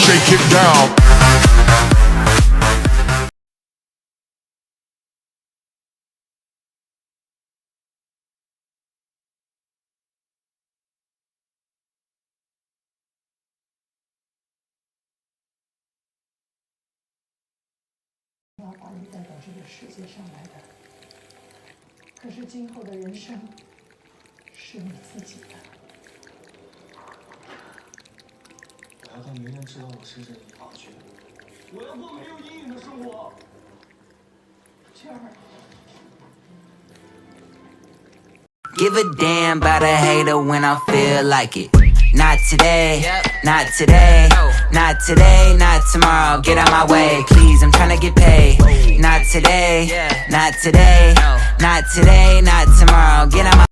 Shake it down.要把你带到这个世界上来的，可是今后的人生是你自己的。我要到没人知道我是这里跑去。我要过没有阴影的生活。娟儿。Give a damn about a hater when I feel like it. Not today, not today, not today, not tomorrow. Get out my way, please, I'm tryna get paid. Not today, not today, not today, not tomorrow. Get out my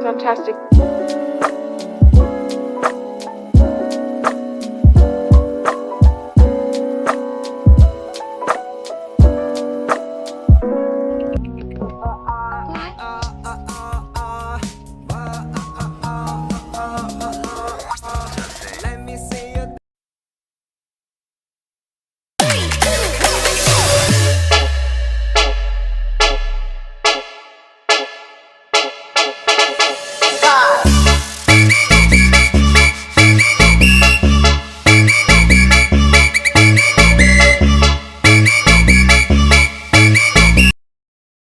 Fantastic.